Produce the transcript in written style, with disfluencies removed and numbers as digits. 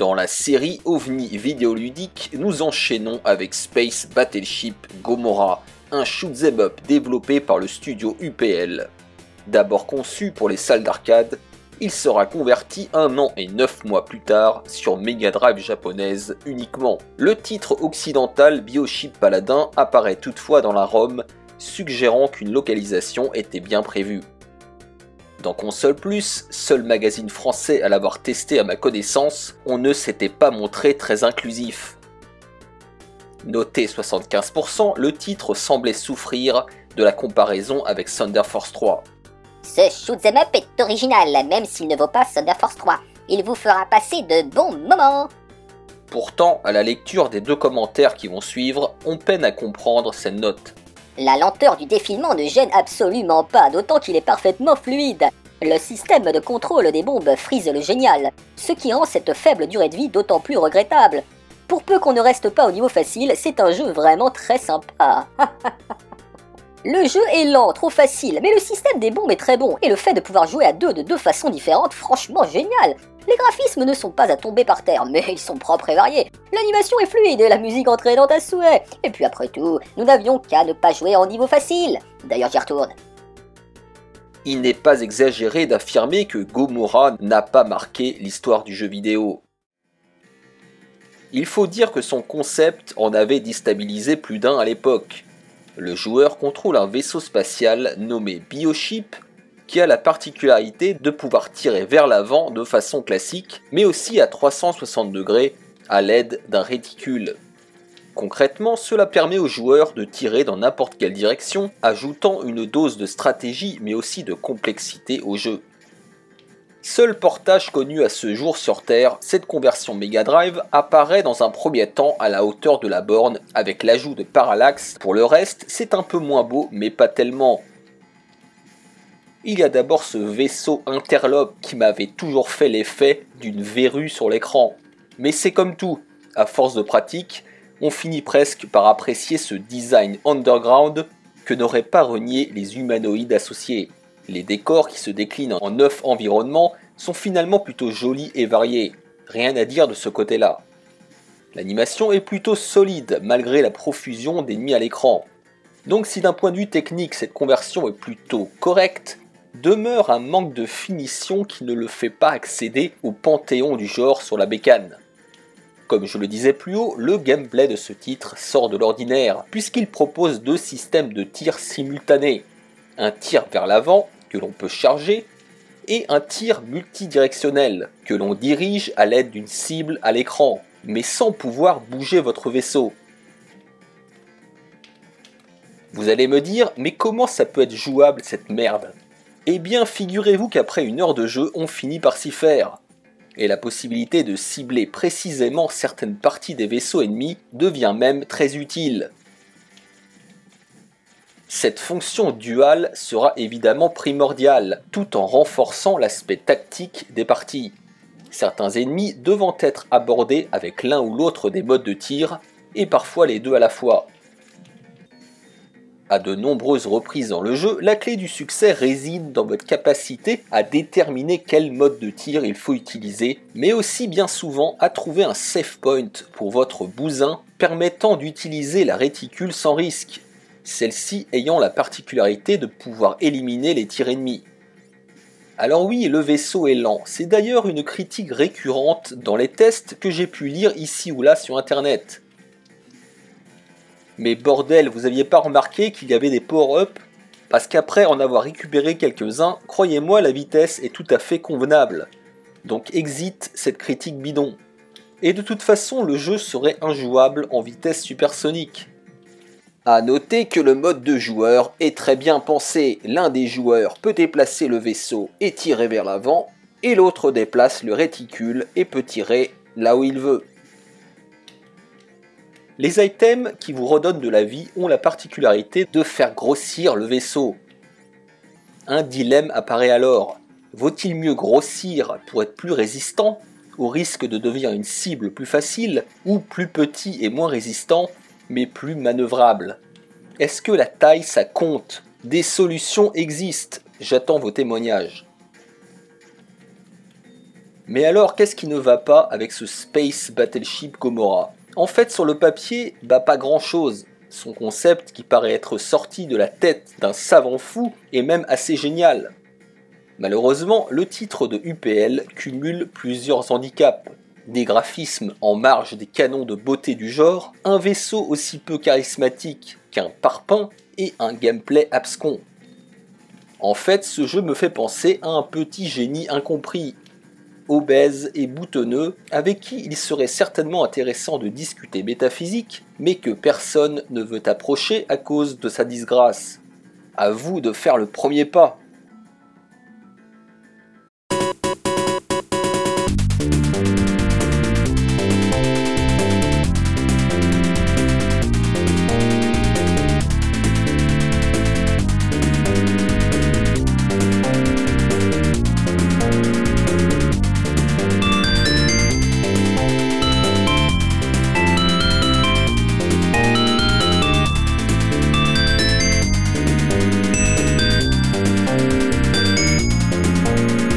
Dans la série OVNI vidéoludique, nous enchaînons avec Space Battleship Gomorrah, un shoot'em up développé par le studio UPL. D'abord conçu pour les salles d'arcade, il sera converti 1 an et 9 mois plus tard sur Mega Drive japonaise uniquement. Le titre occidental Bioship Paladin apparaît toutefois dans la ROM, suggérant qu'une localisation était bien prévue. Dans Console Plus, seul magazine français à l'avoir testé à ma connaissance, on ne s'était pas montré très inclusif. Noté 75%, le titre semblait souffrir de la comparaison avec Thunder Force 3. Ce shoot'em up est original, même s'il ne vaut pas Thunder Force 3. Il vous fera passer de bons moments. Pourtant, à la lecture des 2 commentaires qui vont suivre, on peine à comprendre cette note. La lenteur du défilement ne gêne absolument pas, d'autant qu'il est parfaitement fluide. Le système de contrôle des bombes frise le génial, ce qui rend cette faible durée de vie d'autant plus regrettable. Pour peu qu'on ne reste pas au niveau facile, c'est un jeu vraiment très sympa. Le jeu est lent, trop facile, mais le système des bombes est très bon, et le fait de pouvoir jouer à 2 de 2 façons différentes, franchement génial. Les graphismes ne sont pas à tomber par terre, mais ils sont propres et variés. L'animation est fluide et la musique entraînante à souhait. Et puis après tout, nous n'avions qu'à ne pas jouer en niveau facile. D'ailleurs j'y retourne. Il n'est pas exagéré d'affirmer que Gomorrah n'a pas marqué l'histoire du jeu vidéo. Il faut dire que son concept en avait déstabilisé plus d'un à l'époque. Le joueur contrôle un vaisseau spatial nommé Bioship qui a la particularité de pouvoir tirer vers l'avant de façon classique, mais aussi à 360 degrés à l'aide d'un réticule. Concrètement, cela permet aux joueurs de tirer dans n'importe quelle direction, ajoutant une dose de stratégie mais aussi de complexité au jeu. Seul portage connu à ce jour sur Terre, cette conversion Mega Drive apparaît dans un premier temps à la hauteur de la borne avec l'ajout de parallaxe. Pour le reste, c'est un peu moins beau mais pas tellement. Il y a d'abord ce vaisseau interlope qui m'avait toujours fait l'effet d'une verrue sur l'écran. Mais c'est comme tout, à force de pratique, on finit presque par apprécier ce design underground que n'auraient pas renié les humanoïdes associés. Les décors qui se déclinent en 9 environnements sont finalement plutôt jolis et variés, rien à dire de ce côté-là. L'animation est plutôt solide malgré la profusion d'ennemis à l'écran. Donc si d'un point de vue technique cette conversion est plutôt correcte, demeure un manque de finition qui ne le fait pas accéder au panthéon du genre sur la bécane. Comme je le disais plus haut, le gameplay de ce titre sort de l'ordinaire, puisqu'il propose 2 systèmes de tir simultanés. Un tir vers l'avant, que l'on peut charger, et un tir multidirectionnel, que l'on dirige à l'aide d'une cible à l'écran, mais sans pouvoir bouger votre vaisseau. Vous allez me dire, mais comment ça peut être jouable cette merde ? Eh bien, figurez-vous qu'après 1 heure de jeu, on finit par s'y faire. Et la possibilité de cibler précisément certaines parties des vaisseaux ennemis devient même très utile. Cette fonction duale sera évidemment primordiale, tout en renforçant l'aspect tactique des parties. Certains ennemis devant être abordés avec l'un ou l'autre des modes de tir, et parfois les 2 à la fois. À de nombreuses reprises dans le jeu, la clé du succès réside dans votre capacité à déterminer quel mode de tir il faut utiliser, mais aussi bien souvent à trouver un save point pour votre bousin permettant d'utiliser la réticule sans risque, celle-ci ayant la particularité de pouvoir éliminer les tirs ennemis. Alors oui, le vaisseau est lent, c'est d'ailleurs une critique récurrente dans les tests que j'ai pu lire ici ou là sur internet. Mais bordel, vous aviez pas remarqué qu'il y avait des power-up ? Parce qu'après en avoir récupéré quelques-uns, croyez-moi la vitesse est tout à fait convenable. Donc exit cette critique bidon. Et de toute façon le jeu serait injouable en vitesse supersonique. A noter que le mode de joueur est très bien pensé, l'un des joueurs peut déplacer le vaisseau et tirer vers l'avant, et l'autre déplace le réticule et peut tirer là où il veut. Les items qui vous redonnent de la vie ont la particularité de faire grossir le vaisseau. Un dilemme apparaît alors. Vaut-il mieux grossir pour être plus résistant, au risque de devenir une cible plus facile, ou plus petit et moins résistant, mais plus manœuvrable ? Est-ce que la taille ça compte ? Des solutions existent, j'attends vos témoignages. Mais alors, qu'est-ce qui ne va pas avec ce Space Battleship Gomorrah? En fait, sur le papier, pas grand-chose. Son concept, qui paraît être sorti de la tête d'un savant fou, est même assez génial. Malheureusement, le titre de UPL cumule plusieurs handicaps. Des graphismes en marge des canons de beauté du genre, un vaisseau aussi peu charismatique qu'un parpaing et un gameplay abscon. En fait, ce jeu me fait penser à un petit génie incompris, obèse et boutonneux, avec qui il serait certainement intéressant de discuter métaphysique, mais que personne ne veut approcher à cause de sa disgrâce. À vous de faire le premier pas.